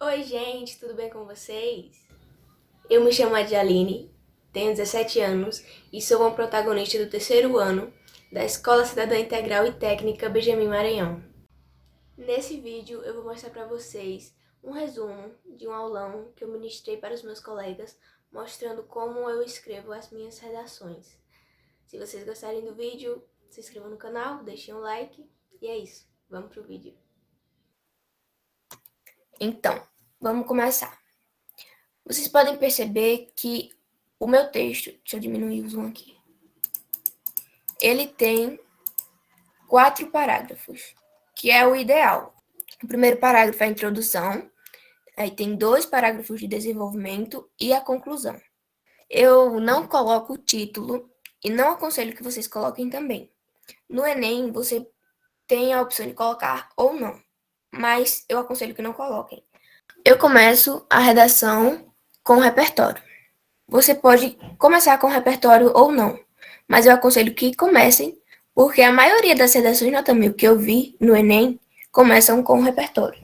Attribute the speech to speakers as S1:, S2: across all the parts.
S1: Oi, gente, tudo bem com vocês? Eu me chamo Adjaline, tenho 17 anos e sou uma protagonista do terceiro ano da Escola Cidadã Integral e Técnica Benjamin Maranhão. Nesse vídeo eu vou mostrar para vocês um resumo de um aulão que eu ministrei para os meus colegas, mostrando como eu escrevo as minhas redações. Se vocês gostarem do vídeo, se inscrevam no canal, deixem um like e é isso. Vamos pro vídeo. Então, vamos começar. Vocês podem perceber que o meu texto, deixa eu diminuir o zoom aqui, ele tem 4 parágrafos, que é o ideal. O primeiro parágrafo é a introdução, aí tem 2 parágrafos de desenvolvimento e a conclusão. Eu não coloco o título e não aconselho que vocês coloquem também. No Enem, você tem a opção de colocar ou não, mas eu aconselho que não coloquem. Eu começo a redação com o repertório. Você pode começar com o repertório ou não, mas eu aconselho que comecem, porque a maioria das redações nota 1000 que eu vi no Enem começam com o repertório.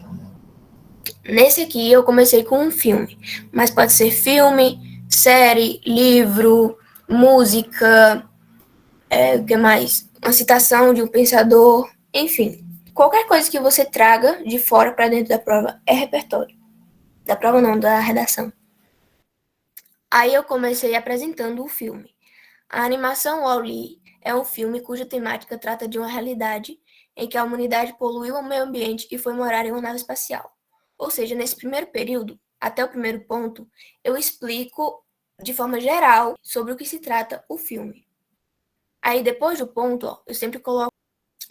S1: Nesse aqui eu comecei com um filme, mas pode ser filme, série, livro, música, o que mais? Uma citação de um pensador, enfim. Qualquer coisa que você traga de fora para dentro da prova é repertório. Da prova não, da redação. Aí eu comecei apresentando o filme. A animação Wall-E é um filme cuja temática trata de uma realidade em que a humanidade poluiu o meio ambiente e foi morar em uma nave espacial. Ou seja, nesse primeiro período, até o primeiro ponto, eu explico de forma geral sobre o que se trata o filme. Aí depois do ponto, eu sempre coloco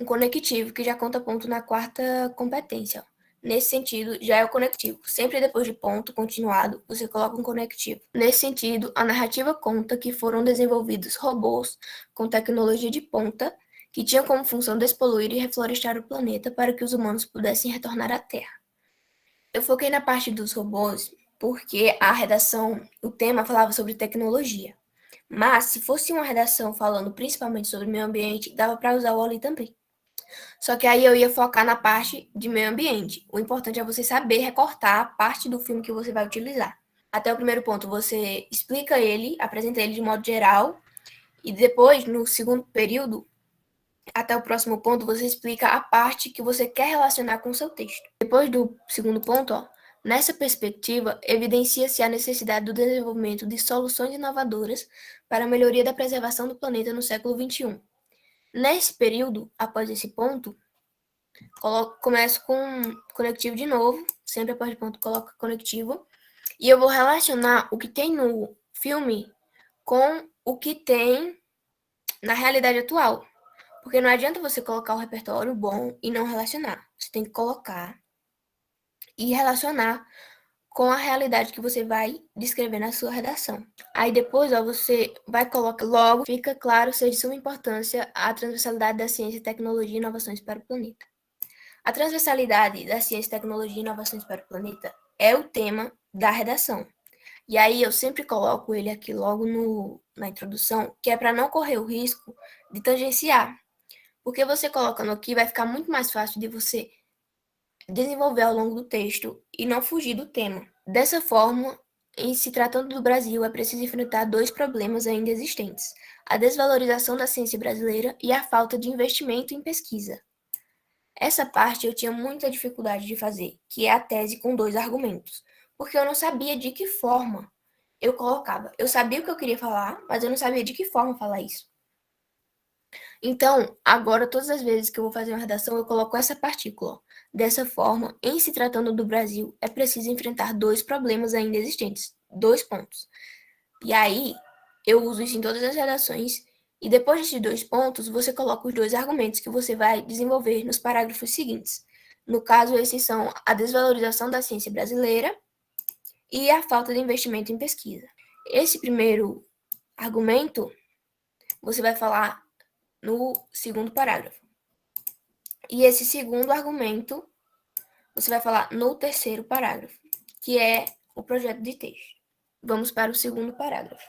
S1: um conectivo que já conta ponto na quarta competência. Nesse sentido, já é o conectivo. Sempre depois de ponto continuado, você coloca um conectivo. Nesse sentido, a narrativa conta que foram desenvolvidos robôs com tecnologia de ponta que tinham como função despoluir e reflorestar o planeta para que os humanos pudessem retornar à Terra. Eu foquei na parte dos robôs porque a redação, o tema falava sobre tecnologia. Mas, se fosse uma redação falando principalmente sobre meio ambiente, dava para usar o Wall-E também. Só que aí eu ia focar na parte de meio ambiente. O importante é você saber recortar a parte do filme que você vai utilizar. Até o primeiro ponto, você explica ele, apresenta ele de modo geral, e depois, no segundo período, até o próximo ponto, você explica a parte que você quer relacionar com o seu texto. Depois do segundo ponto, nessa perspectiva, evidencia-se a necessidade do desenvolvimento de soluções inovadoras para a melhoria da preservação do planeta no século XXI. Nesse período, após esse ponto, começo com conectivo de novo, sempre após o ponto coloco conectivo, e eu vou relacionar o que tem no filme com o que tem na realidade atual. Porque não adianta você colocar o repertório bom e não relacionar. Você tem que colocar e relacionar com a realidade que você vai descrever na sua redação. Aí depois, você vai colocar logo, fica claro ser de suma importância a transversalidade da ciência, tecnologia e inovações para o planeta. A transversalidade da ciência, tecnologia e inovações para o planeta é o tema da redação. E aí eu sempre coloco ele aqui logo na introdução, que é para não correr o risco de tangenciar. Porque você colocando aqui vai ficar muito mais fácil de você desenvolver ao longo do texto e não fugir do tema. Dessa forma, em se tratando do Brasil, é preciso enfrentar 2 problemas ainda existentes: a desvalorização da ciência brasileira e a falta de investimento em pesquisa. Essa parte eu tinha muita dificuldade de fazer, que é a tese com 2 argumentos, porque eu não sabia de que forma eu colocava. Eu sabia o que eu queria falar, mas eu não sabia de que forma falar isso. Então, agora, todas as vezes que eu vou fazer uma redação, eu coloco essa partícula. Dessa forma, em se tratando do Brasil, é preciso enfrentar 2 problemas ainda existentes, 2 pontos. E aí, eu uso isso em todas as redações, e depois desses 2 pontos, você coloca os 2 argumentos que você vai desenvolver nos parágrafos seguintes. No caso, esses são a desvalorização da ciência brasileira e a falta de investimento em pesquisa. Esse primeiro argumento, você vai falar no segundo parágrafo. E esse segundo argumento, você vai falar no terceiro parágrafo, que é o projeto de texto. Vamos para o segundo parágrafo.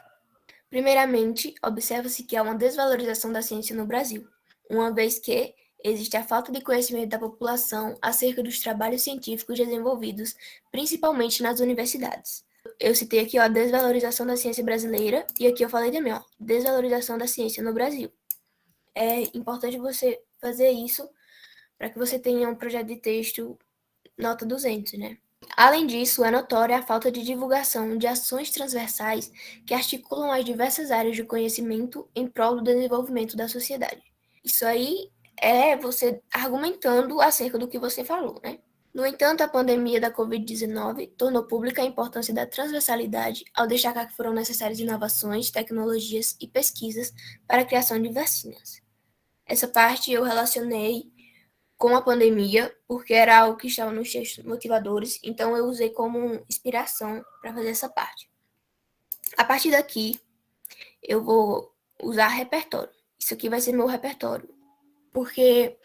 S1: Primeiramente, observa-se que há uma desvalorização da ciência no Brasil, uma vez que existe a falta de conhecimento da população acerca dos trabalhos científicos desenvolvidos, principalmente nas universidades. Eu citei aqui, ó, a desvalorização da ciência brasileira, e aqui eu falei também, ó, desvalorização da ciência no Brasil. É importante você fazer isso para que você tenha um projeto de texto nota 200, né? Além disso, é notória a falta de divulgação de ações transversais que articulam as diversas áreas de conhecimento em prol do desenvolvimento da sociedade. Isso aí é você argumentando acerca do que você falou, né? No entanto, a pandemia da Covid-19 tornou pública a importância da transversalidade ao destacar que foram necessárias inovações, tecnologias e pesquisas para a criação de vacinas. Essa parte eu relacionei com a pandemia, porque era algo que estava nos textos motivadores, então eu usei como inspiração para fazer essa parte. A partir daqui, eu vou usar repertório. Isso aqui vai ser meu repertório, porque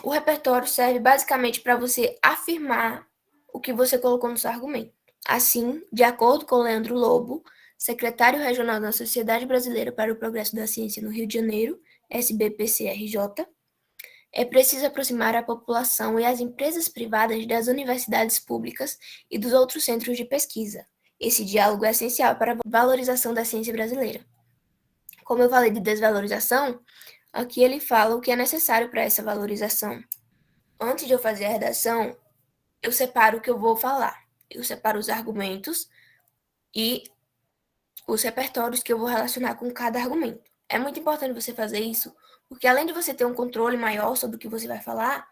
S1: o repertório serve basicamente para você afirmar o que você colocou no seu argumento. Assim, de acordo com Leandro Lobo, secretário regional da Sociedade Brasileira para o Progresso da Ciência no Rio de Janeiro, SBPCRJ, é preciso aproximar a população e as empresas privadas das universidades públicas e dos outros centros de pesquisa. Esse diálogo é essencial para a valorização da ciência brasileira. Como eu falei de desvalorização, aqui ele fala o que é necessário para essa valorização. Antes de eu fazer a redação, eu separo o que eu vou falar. Eu separo os argumentos e os repertórios que eu vou relacionar com cada argumento. É muito importante você fazer isso, porque além de você ter um controle maior sobre o que você vai falar,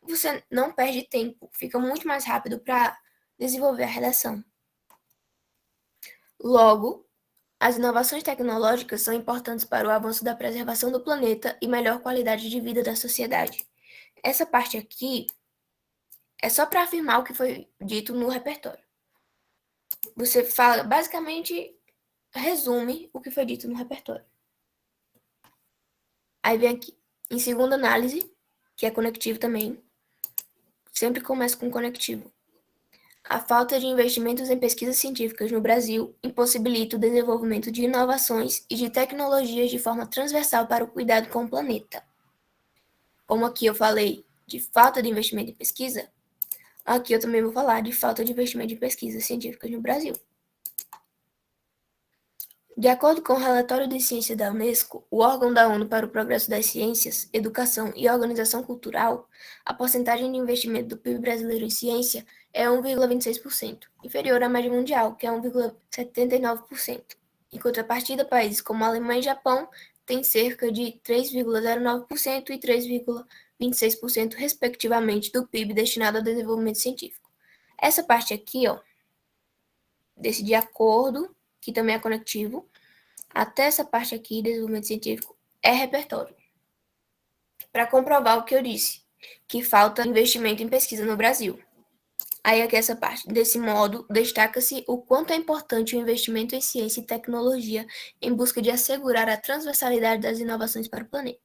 S1: você não perde tempo, fica muito mais rápido para desenvolver a redação. Logo, as inovações tecnológicas são importantes para o avanço da preservação do planeta e melhor qualidade de vida da sociedade. Essa parte aqui é só para afirmar o que foi dito no repertório. Você fala, basicamente, resume o que foi dito no repertório. Aí vem aqui, em segunda análise, que é conectivo também, sempre começa com conectivo. A falta de investimentos em pesquisas científicas no Brasil impossibilita o desenvolvimento de inovações e de tecnologias de forma transversal para o cuidado com o planeta. Como aqui eu falei de falta de investimento em pesquisa, aqui eu também vou falar de falta de investimento em pesquisas científicas no Brasil. De acordo com o relatório de ciência da Unesco, o órgão da ONU para o Progresso das Ciências, Educação e Organização Cultural, a porcentagem de investimento do PIB brasileiro em ciência é 1,26%, inferior à média mundial, que é 1,79%. Em contrapartida, países como Alemanha e Japão têm cerca de 3,09% e 3,26%, respectivamente, do PIB destinado ao desenvolvimento científico. Essa parte aqui, ó, desse de acordo, que também é conectivo, até essa parte aqui, desenvolvimento científico, é repertório. Para comprovar o que eu disse, que falta investimento em pesquisa no Brasil. Aí aqui essa parte. Desse modo, destaca-se o quanto é importante o investimento em ciência e tecnologia em busca de assegurar a transversalidade das inovações para o planeta.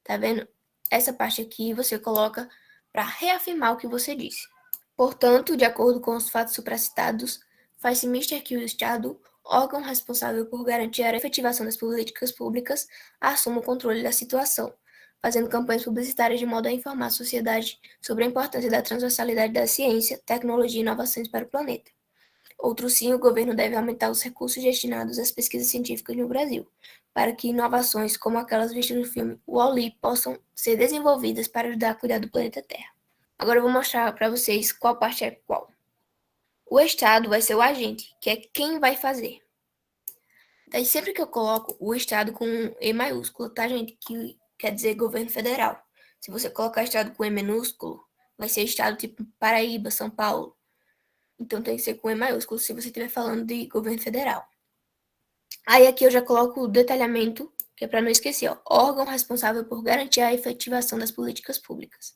S1: Tá vendo? Essa parte aqui você coloca para reafirmar o que você disse. Portanto, de acordo com os fatos supracitados, faz-se mister que o Estado, órgão responsável por garantir a efetivação das políticas públicas, assuma o controle da situação, fazendo campanhas publicitárias de modo a informar a sociedade sobre a importância da transversalidade da ciência, tecnologia e inovações para o planeta. Outro sim, o governo deve aumentar os recursos destinados às pesquisas científicas no Brasil, para que inovações como aquelas vistas no filme Wall-E possam ser desenvolvidas para ajudar a cuidar do planeta Terra. Agora eu vou mostrar para vocês qual parte é qual. O Estado vai ser o agente, que é quem vai fazer. Daí sempre que eu coloco o Estado com E maiúsculo, tá, gente? Que quer dizer governo federal. Se você colocar Estado com E minúsculo, vai ser Estado tipo Paraíba, São Paulo. Então tem que ser com E maiúsculo se você estiver falando de governo federal. Aí aqui eu já coloco o detalhamento, que é para não esquecer, ó. Órgão responsável por garantir a efetivação das políticas públicas.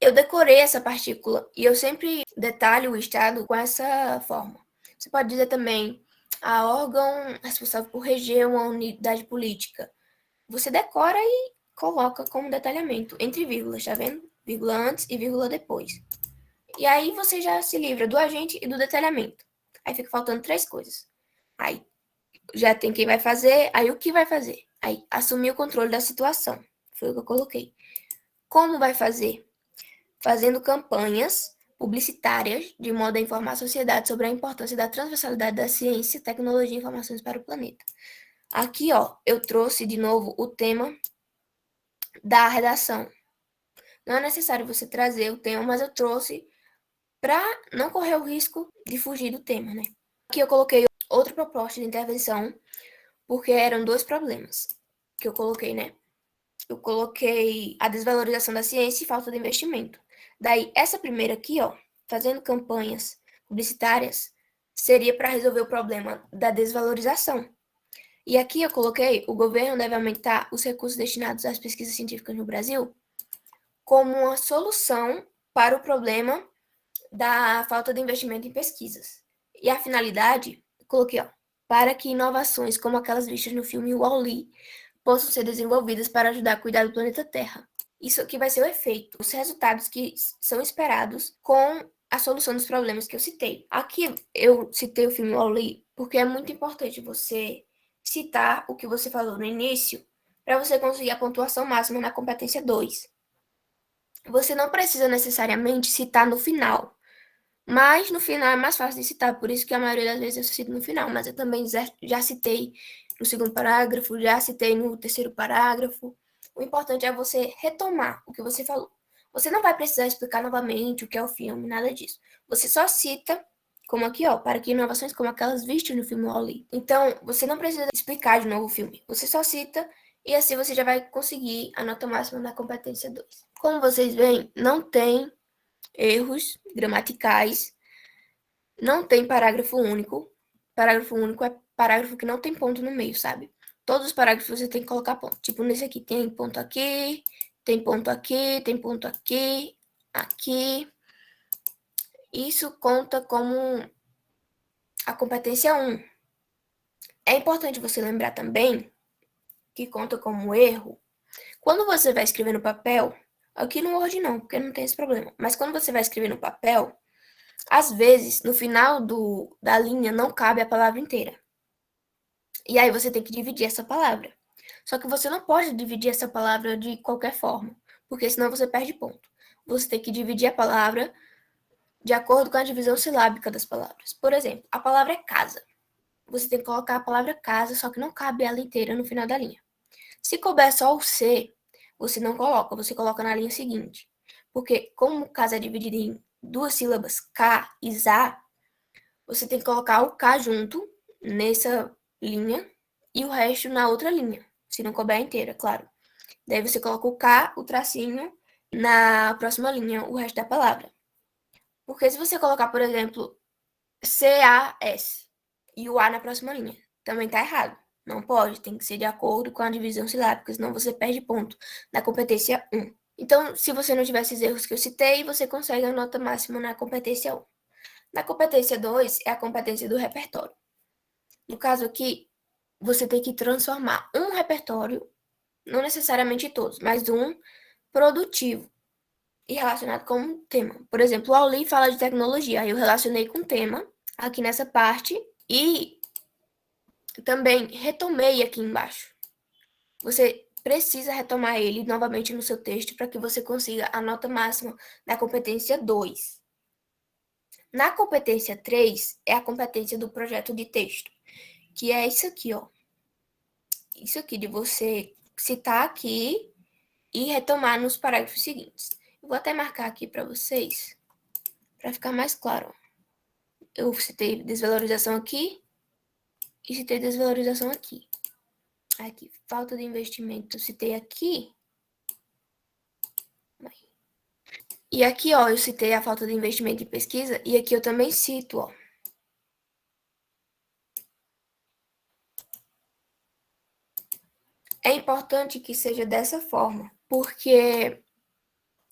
S1: Eu decorei essa partícula e eu sempre detalho o Estado com essa forma. Você pode dizer também a órgão responsável por reger uma unidade política. Você decora e coloca como detalhamento, entre vírgulas, tá vendo? Vírgula antes e vírgula depois. E aí você já se livra do agente e do detalhamento. Aí fica faltando 3 coisas. Aí já tem quem vai fazer, aí o que vai fazer? Aí assumir o controle da situação. foi o que eu coloquei. Como vai fazer? Fazendo campanhas publicitárias de modo a informar a sociedade sobre a importância da transversalidade da ciência, tecnologia e informações para o planeta. Aqui, ó, eu trouxe de novo o tema da redação. Não é necessário você trazer o tema, mas eu trouxe para não correr o risco de fugir do tema, né? Aqui eu coloquei outra proposta de intervenção, porque eram dois problemas que eu coloquei, né? Eu coloquei a desvalorização da ciência e falta de investimento. Daí, essa primeira aqui, ó, fazendo campanhas publicitárias, seria para resolver o problema da desvalorização. E aqui eu coloquei, o governo deve aumentar os recursos destinados às pesquisas científicas no Brasil como uma solução para o problema da falta de investimento em pesquisas. E a finalidade, coloquei, ó, para que inovações como aquelas vistas no filme Wall-E possam ser desenvolvidas para ajudar a cuidar do planeta Terra. Isso aqui vai ser o efeito, os resultados que são esperados com a solução dos problemas que eu citei. Aqui eu citei o filme Wall-E porque é muito importante você citar o que você falou no início para você conseguir a pontuação máxima na competência 2. Você não precisa necessariamente citar no final, mas no final é mais fácil de citar, por isso que a maioria das vezes eu cito no final, mas eu também já citei no segundo parágrafo, já citei no terceiro parágrafo. O importante é você retomar o que você falou. Você não vai precisar explicar novamente o que é o filme, nada disso. Você só cita, como aqui, ó, para que inovações como aquelas vistas no filme Wall-E. Então, você não precisa explicar de novo o filme. Você só cita e assim você já vai conseguir a nota máxima na competência 2. Como vocês veem, não tem erros gramaticais, não tem parágrafo único. Parágrafo único é parágrafo que não tem ponto no meio, sabe? Todos os parágrafos você tem que colocar ponto. Tipo, nesse aqui tem ponto aqui, tem ponto aqui, tem ponto aqui, aqui. Isso conta como a competência 1. É importante você lembrar também que conta como erro. Quando você vai escrever no papel, aqui no Word não, porque não tem esse problema. Mas quando você vai escrever no papel, às vezes, no final da linha não cabe a palavra inteira. E aí você tem que dividir essa palavra. Só que você não pode dividir essa palavra de qualquer forma, porque senão você perde ponto. Você tem que dividir a palavra de acordo com a divisão silábica das palavras. Por exemplo, a palavra é casa. Você tem que colocar a palavra casa, só que não cabe ela inteira no final da linha. Se couber só o C, você não coloca, você coloca na linha seguinte. Porque como casa é dividida em duas sílabas, K e ZA, você tem que colocar o K junto nessa linha e o resto na outra linha, se não couber inteira, claro. Daí você coloca o K, o tracinho, na próxima linha, o resto da palavra. Porque se você colocar, por exemplo, C-A-S e o A na próxima linha, também tá errado. Não pode, tem que ser de acordo com a divisão silábica, senão você perde ponto na competência 1. Então, se você não tiver esses erros que eu citei, você consegue a nota máxima na competência 1. Na competência 2 é a competência do repertório. No caso aqui, você tem que transformar um repertório, não necessariamente todos, mas um produtivo e relacionado com um tema. Por exemplo, o Auli fala de tecnologia, aí eu relacionei com o tema aqui nessa parte e também retomei aqui embaixo. Você precisa retomar ele novamente no seu texto para que você consiga a nota máxima da competência 2. Na competência 3 é a competência do projeto de texto, que é isso aqui, ó. Isso aqui de você citar aqui e retomar nos parágrafos seguintes. Eu vou até marcar aqui para vocês, para ficar mais claro. Eu citei desvalorização aqui e citei desvalorização aqui. Aqui, falta de investimento, eu citei aqui. E aqui, ó, eu citei a falta de investimento em pesquisa e aqui eu também cito, ó. É importante que seja dessa forma, porque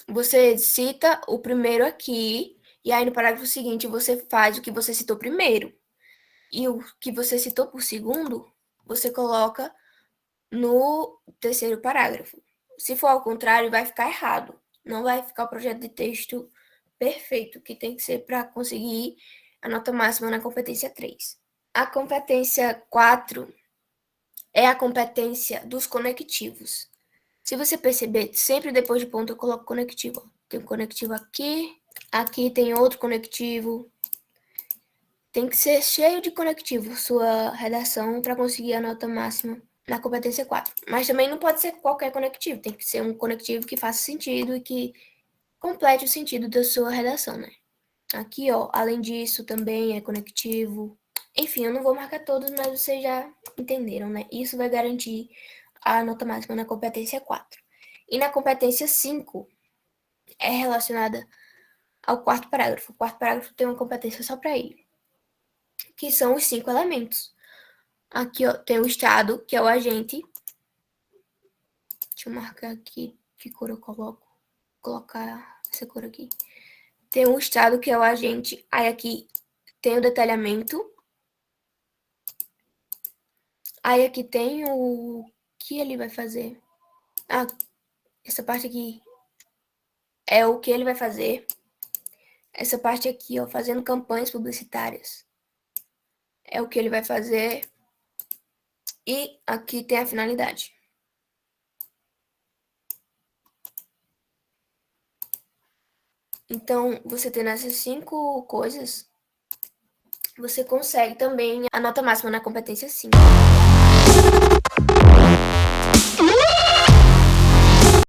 S1: você cita o primeiro aqui e aí no parágrafo seguinte você faz o que você citou primeiro. E o que você citou por segundo, você coloca no terceiro parágrafo. Se for ao contrário, vai ficar errado. Não vai ficar o projeto de texto perfeito, que tem que ser para conseguir a nota máxima na competência 3. A competência 4 é a competência dos conectivos. Se você perceber, sempre depois de ponto eu coloco conectivo. Tem um conectivo aqui, aqui tem outro conectivo. Tem que ser cheio de conectivo sua redação para conseguir a nota máxima na competência 4. Mas também não pode ser qualquer conectivo, tem que ser um conectivo que faça sentido e que complete o sentido da sua redação, né? Aqui, ó, além disso, também é conectivo. Enfim, eu não vou marcar todos, mas vocês já entenderam, né? Isso vai garantir a nota máxima na competência 4. E na competência 5 é relacionada ao quarto parágrafo. O quarto parágrafo tem uma competência só para ele, que são os 5 elementos. Aqui, ó, tem o estado, que é o agente. Deixa eu marcar aqui que cor eu coloco. Vou colocar essa cor aqui. Tem o estado, que é o agente. Aí aqui tem o detalhamento. Aí aqui tem o que ele vai fazer. Ah, essa parte aqui é o que ele vai fazer. Essa parte aqui, ó, fazendo campanhas publicitárias, é o que ele vai fazer. E aqui tem a finalidade. Então, você tendo essas 5 coisas, você consegue também a nota máxima na competência 5.